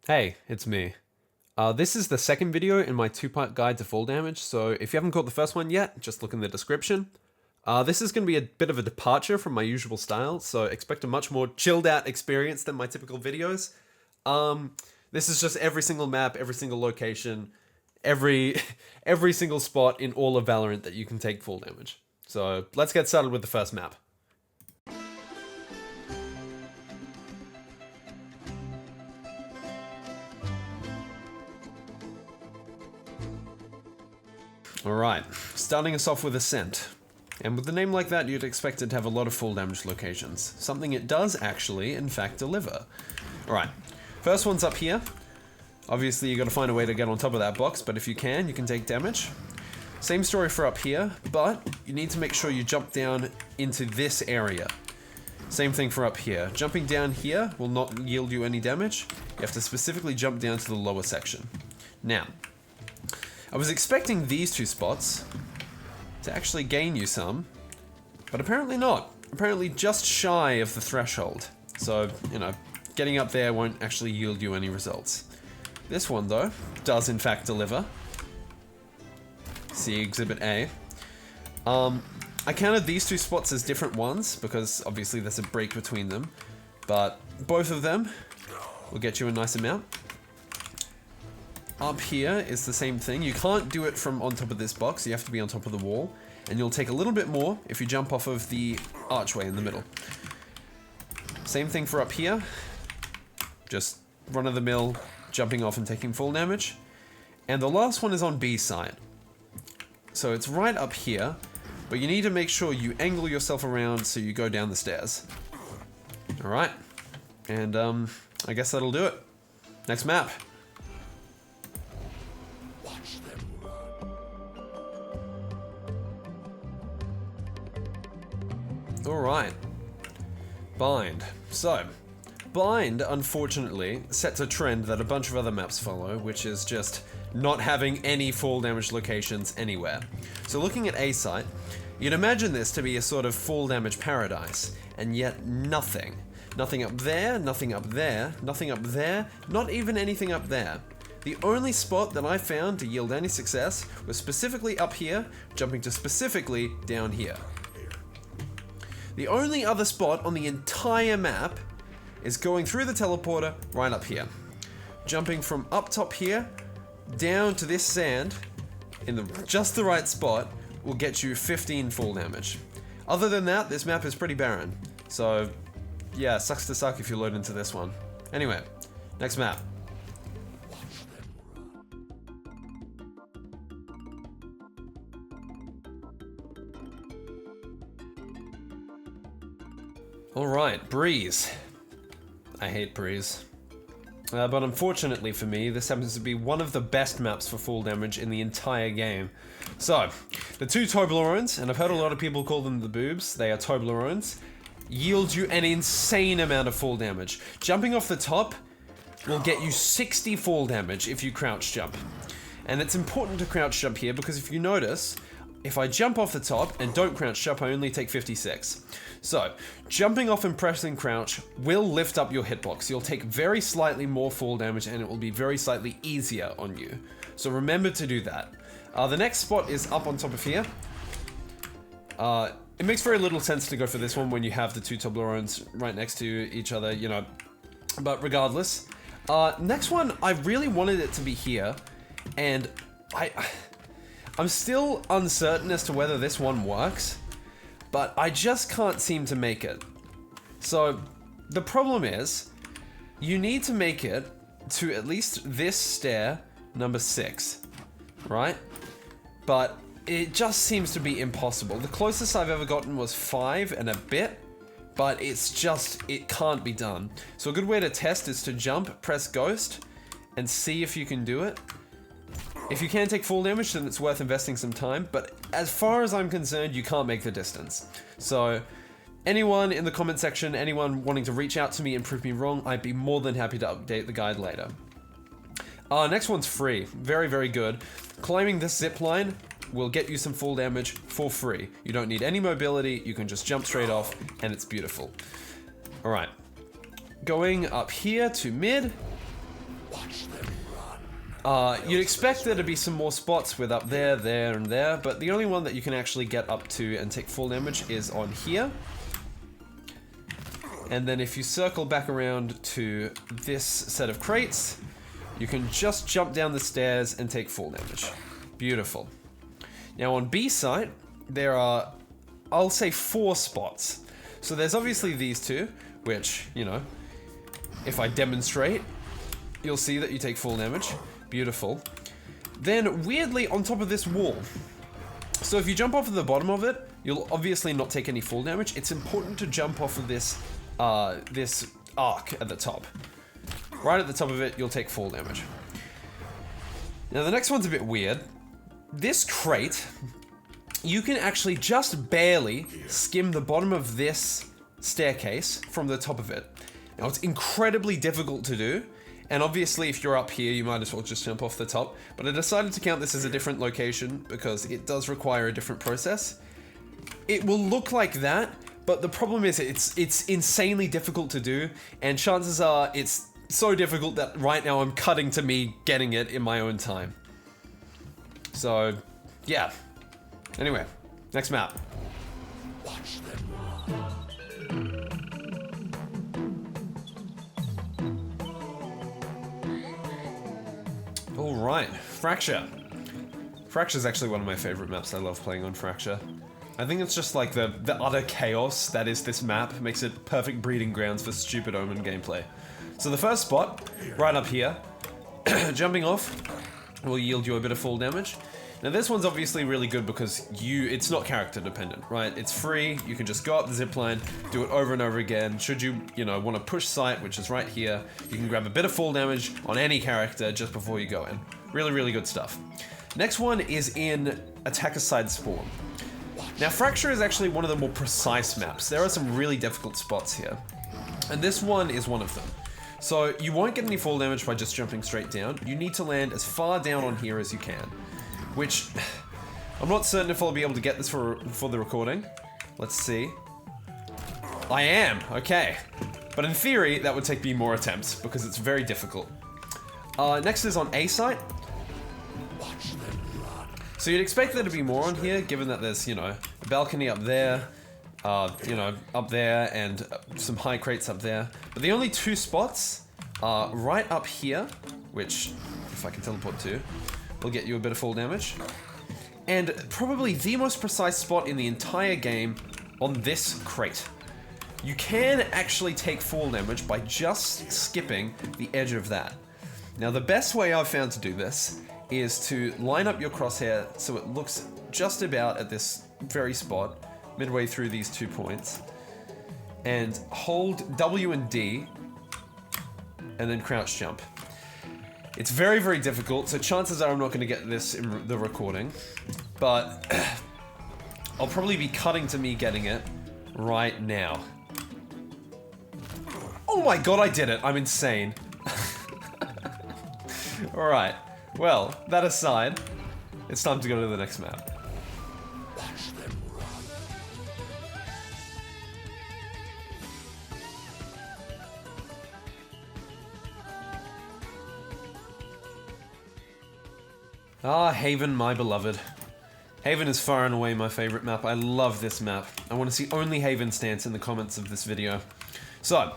Hey, it's me. This is the second video in my two-part guide to fall damage, so if you haven't caught the first one yet, just look in the description. This is going to be a bit of a departure from my usual style, so expect a much more chilled-out experience than my typical videos. This is just every single map, every single location, every single spot in all of Valorant that you can take fall damage. So let's get started with the first map. Alright, starting us off with Ascent. And with a name like that, you'd expect it to have a lot of full damage locations. Something it does actually, in fact, deliver. Alright, first one's up here. Obviously, you gotta find a way to get on top of that box, but if you can take damage. Same story for up here, but you need to make sure you jump down into this area. Same thing for up here. Jumping down here will not yield you any damage. You have to specifically jump down to the lower section. Now, I was expecting these two spots to actually gain you some, but apparently not. Apparently just shy of the threshold. So, you know, getting up there won't actually yield you any results. This one, though, does in fact deliver. See Exhibit A. I counted these two spots as different ones, because obviously there's a break between them, but both of them will get you a nice amount. Up here is the same thing. You can't do it from on top of this box, you have to be on top of the wall, and you'll take a little bit more if you jump off of the archway in the middle. Same thing for up here. Just run-of-the-mill, jumping off and taking full damage. And the last one is on B side. So it's right up here, but you need to make sure you angle yourself around so you go down the stairs. Alright, and I guess that'll do it. Next map. Alright, Bind. So, Bind, unfortunately, sets a trend that a bunch of other maps follow, which is just not having any fall damage locations anywhere. So looking at A site, you'd imagine this to be a sort of fall damage paradise, and yet nothing. Nothing up there, nothing up there, nothing up there, not even anything up there. The only spot that I found to yield any success was specifically up here, jumping to specifically down here. The only other spot on the entire map is going through the teleporter right up here. Jumping from up top here down to this sand in just the right spot will get you 15 full damage. Other than that, this map is pretty barren. So yeah, sucks to suck if you load into this one. Anyway, next map. Alright, Breeze. I hate Breeze. But unfortunately for me, this happens to be one of the best maps for full damage in the entire game. So, the two Toblerones, and I've heard a lot of people call them the boobs, they are Toblerones, yield you an insane amount of full damage. Jumping off the top will get you 60 fall damage if you crouch jump. And it's important to crouch jump here because if you notice, if I jump off the top and don't crouch jump, I only take 56. So, jumping off and pressing crouch will lift up your hitbox. You'll take very slightly more fall damage and it will be very slightly easier on you. So remember to do that. The next spot is up on top of here. It makes very little sense to go for this one when you have the two Toblerones right next to each other, you know. But regardless. Next one, I really wanted it to be here. And I'm still uncertain as to whether this one works, but I just can't seem to make it. So, the problem is, you need to make it to at least this stair, number 6, right? But it just seems to be impossible. The closest I've ever gotten was 5 and a bit, but it can't be done. So a good way to test is to jump, press Ghost, and see if you can do it. If you can take full damage, then it's worth investing some time, but as far as I'm concerned, you can't make the distance. So, anyone in the comment section, anyone wanting to reach out to me and prove me wrong, I'd be more than happy to update the guide later. Next one's free. Very, very good. Climbing this zip line will get you some full damage for free. You don't need any mobility, you can just jump straight off, and it's beautiful. Alright. Going up here to mid. You'd expect there to be some more spots with up there, there, and there, but the only one that you can actually get up to and take full damage is on here. And then if you circle back around to this set of crates, you can just jump down the stairs and take full damage. Beautiful. Now on B site, there are, I'll say 4 spots. So there's obviously these two, which, you know, if I demonstrate, you'll see that you take full damage. Beautiful. Then, weirdly, on top of this wall. So if you jump off of the bottom of it, you'll obviously not take any full damage. It's important to jump off of this, this arc at the top. Right at the top of it, you'll take full damage. Now, the next one's a bit weird. This crate, you can actually just barely skim the bottom of this staircase from the top of it. Now, it's incredibly difficult to do. And obviously, if you're up here, you might as well just jump off the top. But I decided to count this as a different location because it does require a different process. It will look like that, but the problem is it's insanely difficult to do. And chances are it's so difficult that right now I'm cutting to me getting it in my own time. So, yeah. Anyway, next map. Watch them run. Alright, Fracture. Fracture is actually one of my favorite maps. I love playing on Fracture. I think it's just like the utter chaos that is this map makes it perfect breeding grounds for stupid Omen gameplay. So the first spot, right up here, jumping off will yield you a bit of full damage. Now this one's obviously really good because it's not character dependent, right? It's free, you can just go up the zipline, do it over and over again. Should you want to push sight, which is right here, you can grab a bit of full damage on any character just before you go in. Really, really good stuff. Next one is in Attacker Side Spawn. Now Fracture is actually one of the more precise maps. There are some really difficult spots here. And this one is one of them. So you won't get any full damage by just jumping straight down. You need to land as far down on here as you can. Which, I'm not certain if I'll be able to get this for the recording. Let's see. I am, okay. But in theory, that would take me more attempts because it's very difficult. Next is on A site. So you'd expect there to be more on here, given that there's, a balcony up there, up there, and some high crates up there. But the only 2 spots are right up here, which, if I can teleport to, will get you a bit of full damage. And probably the most precise spot in the entire game on this crate. You can actually take full damage by just skipping the edge of that. Now the best way I've found to do this is to line up your crosshair so it looks just about at this very spot, midway through these 2 points, and hold W and D, and then crouch jump. It's very, very difficult, so chances are I'm not going to get this in the recording, but I'll probably be cutting to me getting it right now. Oh my god, I did it! I'm insane. Alright, well, that aside, it's time to go to the next map. Ah, Haven, my beloved. Haven is far and away my favorite map. I love this map. I want to see only Haven stance in the comments of this video. So,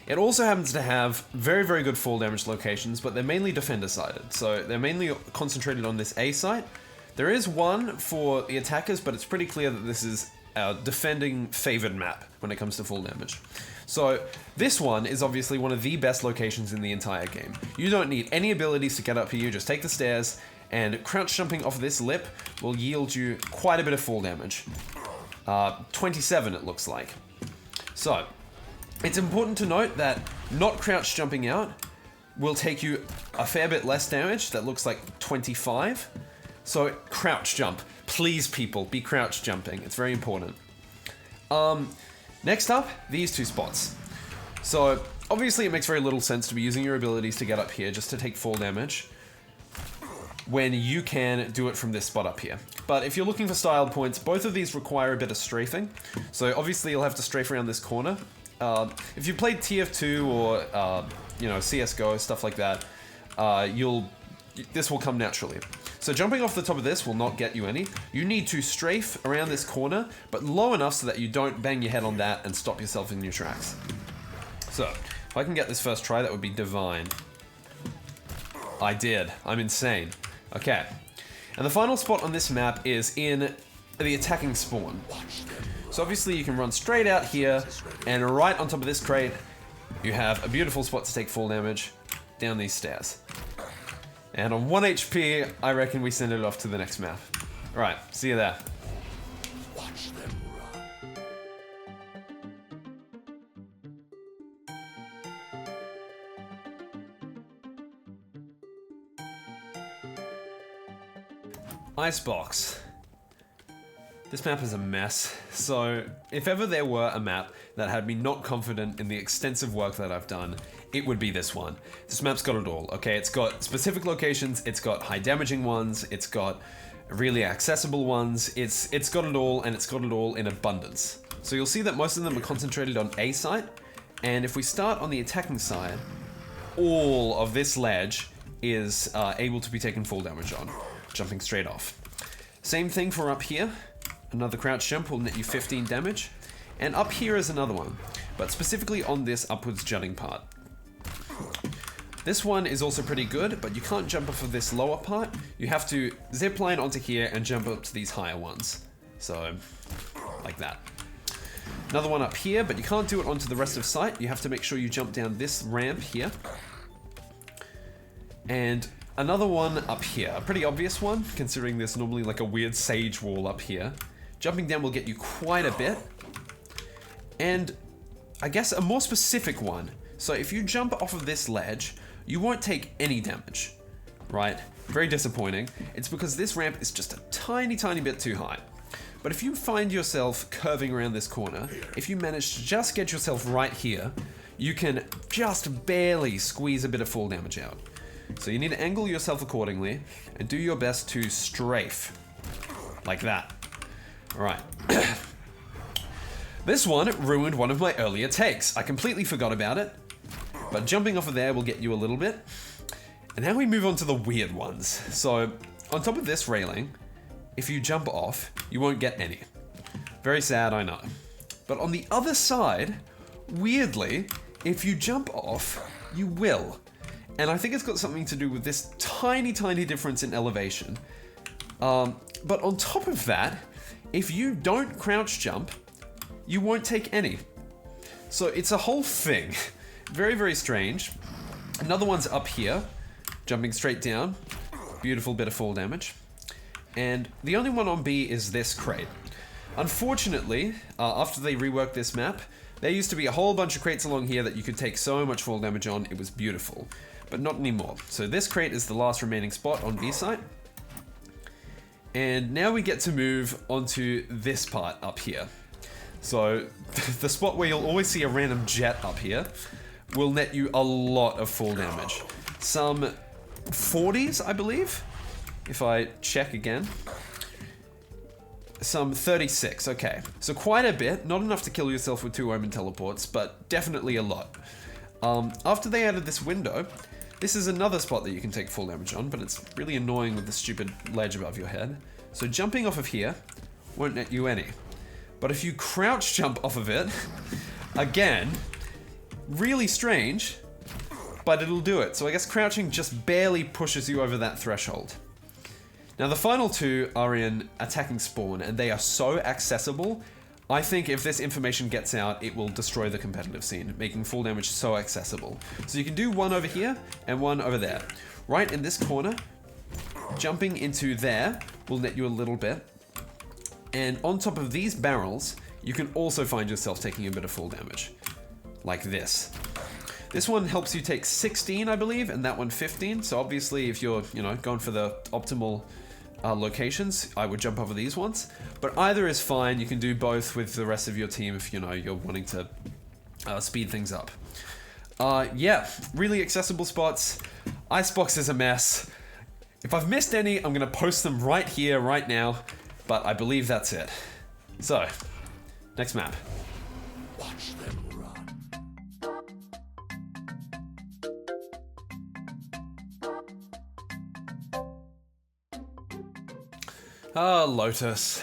it also happens to have very, very good fall damage locations, but they're mainly defender-sided. So they're mainly concentrated on this A site. There is one for the attackers, but it's pretty clear that this is our defending favored map when it comes to full damage. So this one is obviously one of the best locations in the entire game. You don't need any abilities to get up here, just take the stairs, and crouch jumping off this lip will yield you quite a bit of full damage. 27 it looks like. So, it's important to note that not crouch jumping out will take you a fair bit less damage. That looks like 25. So, crouch jump. Please, people, be crouch jumping. It's very important. Next up, these 2 spots. So, obviously it makes very little sense to be using your abilities to get up here just to take full damage, when you can do it from this spot up here. But if you're looking for styled points, both of these require a bit of strafing. So obviously you'll have to strafe around this corner. If you played TF2 or you know, CSGO, stuff like that, this will come naturally. So jumping off the top of this will not get you any. You need to strafe around this corner, but low enough so that you don't bang your head on that and stop yourself in your tracks. So, if I can get this first try, that would be divine. I did. I'm insane. Okay. And the final spot on this map is in the attacking spawn. So obviously you can run straight out here, and right on top of this crate, you have a beautiful spot to take full damage down these stairs. And on 1 HP, I reckon we send it off to the next map. Alright, see you there. Watch them run. Icebox. This map is a mess, so if ever there were a map that had me not confident in the extensive work that I've done, it would be this one. This map's got it all, okay? It's got specific locations, it's got high damaging ones, it's got really accessible ones, it's got it all, and it's got it all in abundance. So you'll see that most of them are concentrated on A site, and if we start on the attacking side, all of this ledge is able to be taken full damage on, jumping straight off. Same thing for up here. Another crouch jump will net you 15 damage. And up here is another one, but specifically on this upwards jutting part. This one is also pretty good, but you can't jump off of this lower part. You have to zip line onto here and jump up to these higher ones. So, like that. Another one up here, but you can't do it onto the rest of site. You have to make sure you jump down this ramp here. And another one up here, a pretty obvious one, considering there's normally like a weird sage wall up here. Jumping down will get you quite a bit. And I guess a more specific one. So if you jump off of this ledge, you won't take any damage, right? Very disappointing. It's because this ramp is just a tiny, tiny bit too high. But if you find yourself curving around this corner, if you manage to just get yourself right here, you can just barely squeeze a bit of full damage out. So you need to angle yourself accordingly and do your best to strafe. Like that. Alright. This one ruined one of my earlier takes. I completely forgot about it. But jumping off of there will get you a little bit. And now we move on to the weird ones. So, on top of this railing, if you jump off, you won't get any. Very sad, I know. But on the other side, weirdly, if you jump off, you will. And I think it's got something to do with this tiny, tiny difference in elevation. But on top of that, if you don't crouch jump, you won't take any. So it's a whole thing. Very, very strange. Another one's up here, jumping straight down. Beautiful bit of fall damage. And the only one on B is this crate. Unfortunately, after they reworked this map, there used to be a whole bunch of crates along here that you could take so much fall damage on, it was beautiful. But not anymore. So this crate is the last remaining spot on B site. And now we get to move onto this part up here. So the spot where you'll always see a random jet up here will net you a lot of full damage. Some 40s, I believe, if I check again. Some 36, okay. So quite a bit, not enough to kill yourself with 2 omen teleports, but definitely a lot. After they added this window, this is another spot that you can take full damage on, but it's really annoying with the stupid ledge above your head. So jumping off of here won't net you any. But if you crouch jump off of it, again, really strange, but it'll do it. So I guess crouching just barely pushes you over that threshold. Now the final two are in attacking spawn, and they are so accessible. I think if this information gets out, it will destroy the competitive scene, making full damage so accessible. So you can do one over here and one over there. Right in this corner, jumping into there will net you a little bit. And on top of these barrels, you can also find yourself taking a bit of full damage. Like this. This one helps you take 16, I believe, and that one 15. So obviously if you're, going for the optimal locations, I would jump over these ones. But either is fine. You can do both with the rest of your team if, you're wanting to speed things up. Yeah, really accessible spots. Icebox is a mess. If I've missed any, I'm going to post them right here, right now. But I believe that's it. So, next map. Watch them run. Ah, Lotus.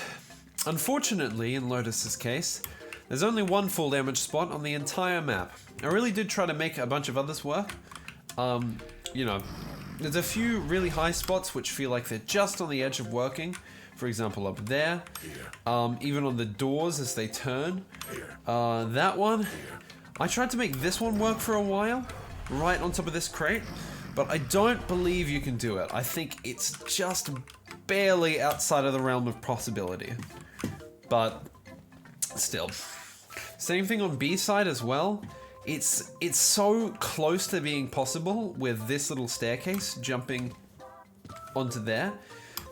Unfortunately, in Lotus's case, there's only one full damage spot on the entire map. I really did try to make a bunch of others work. You know, there's a few really high spots which feel like they're just on the edge of working. For example, up there. Even on the doors as they turn. That one. I tried to make this one work for a while, right on top of this crate, but I don't believe you can do it. I think it's just barely outside of the realm of possibility. But still. Same thing on B side as well. It's so close to being possible with this little staircase jumping onto there.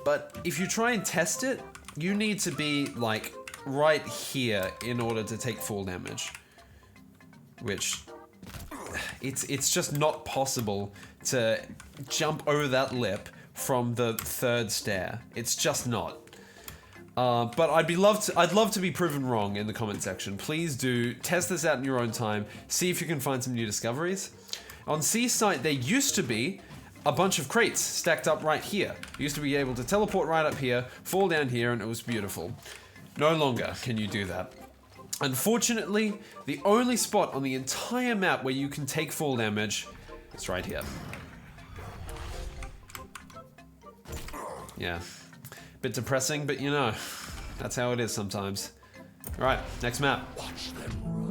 But if you try and test it, you need to be like right here in order to take full damage. Which it's just not possible to jump over that lip from the third stair. It's just not. But I'd love to be proven wrong in the comment section. Please do test this out in your own time. See if you can find some new discoveries. On C site, there used to be a bunch of crates stacked up right here. You used to be able to teleport right up here, fall down here, and it was beautiful. No longer can you do that. Unfortunately, the only spot on the entire map where you can take full damage is right here. Yeah. Bit depressing, but you know, that's how it is sometimes. Alright, next map. Watch them run.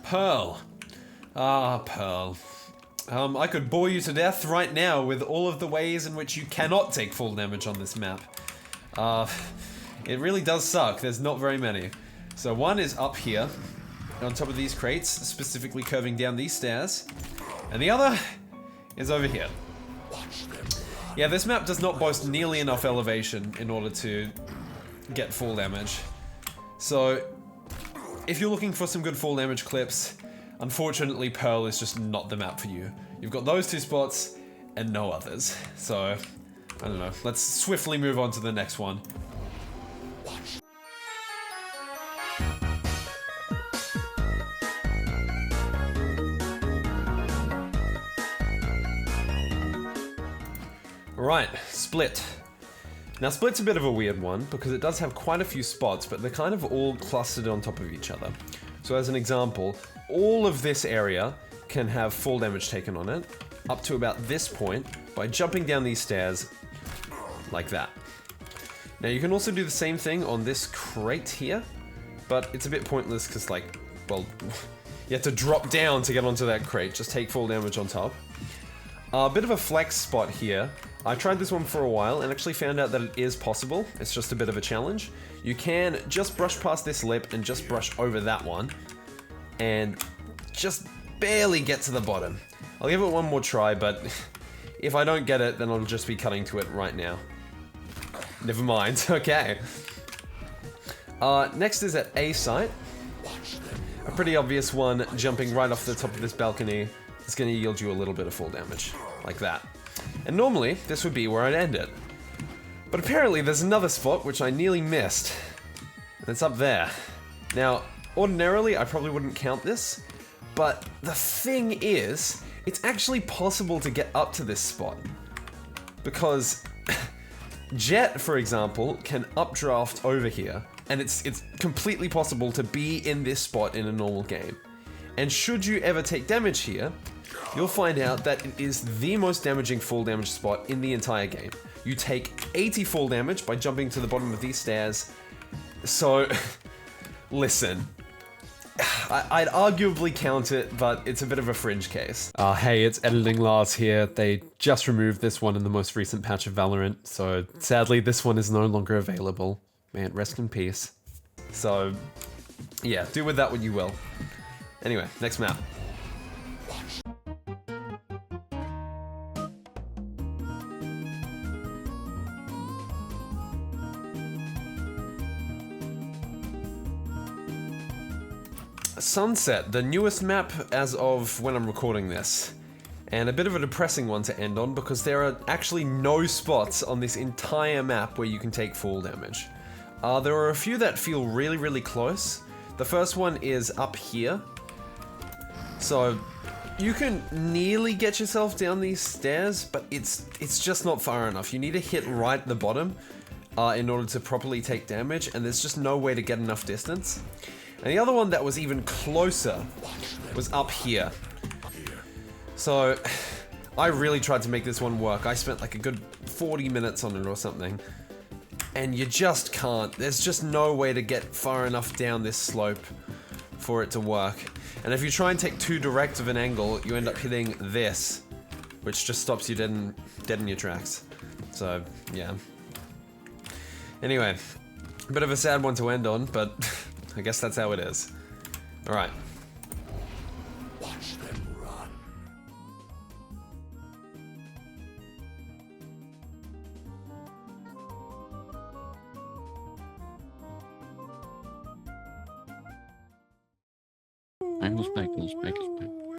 Pearl. Ah, Pearl. I could bore you to death right now with all of the ways in which you cannot take full damage on this map. It really does suck. There's not very many. So one is up here, on top of these crates, specifically curving down these stairs. And the other is over here. Yeah, this map does not boast nearly enough elevation in order to get full damage. So, if you're looking for some good full damage clips, unfortunately Pearl is just not the map for you. You've got those two spots and no others. So, I don't know. Let's swiftly move on to the next one. Right, Split. Now Split's a bit of a weird one because it does have quite a few spots, but they're kind of all clustered on top of each other. So as an example, all of this area can have full damage taken on it, up to about this point, by jumping down these stairs, like that. Now you can also do the same thing on this crate here, but it's a bit pointless because like, well, you have to drop down to get onto that crate, just take full damage on top. A bit of a flex spot here. I tried this one for a while and actually found out that it is possible. It's just a bit of a challenge. You can just brush past this lip and just brush over that one and just barely get to the bottom. I'll give it one more try, but if I don't get it, then I'll just be cutting to it right now. Never mind, okay. Next is at A site. A pretty obvious one, jumping right off the top of this balcony. It's going to yield you a little bit of full damage, like that. And normally, this would be where I'd end it. But apparently there's another spot which I nearly missed. And it's up there. Now, ordinarily I probably wouldn't count this, but the thing is, it's actually possible to get up to this spot. Because Jet, for example, can updraft over here, and it's completely possible to be in this spot in a normal game. And should you ever take damage here, you'll find out that it is the most damaging full damage spot in the entire game. You take 80 full damage by jumping to the bottom of these stairs. So, listen. I'd arguably count it, but it's a bit of a fringe case. Hey, it's Editing Lars here. They just removed this one in the most recent patch of Valorant, so sadly this one is no longer available. Man, rest in peace. So, yeah, do with that what you will. Anyway, next map. Sunset, the newest map as of when I'm recording this. And a bit of a depressing one to end on because there are actually no spots on this entire map where you can take full damage. There are a few that feel really, really close. The first one is up here. So, You can nearly get yourself down these stairs, but it's just not far enough. You need to hit right at the bottom in order to properly take damage, and there's just no way to get enough distance. And the other one that was even closer was up here. So I really tried to make this one work. I spent like a good 40 minutes on it or something. And you just can't. There's just no way to get far enough down this slope for it to work. And if you try and take too direct of an angle, you end up hitting this, which just stops you dead in your tracks. So, yeah. Anyway, a bit of a sad one to end on, but I guess that's how it is. Alright. Watch them run. Angle's back, angle's back, angle's back.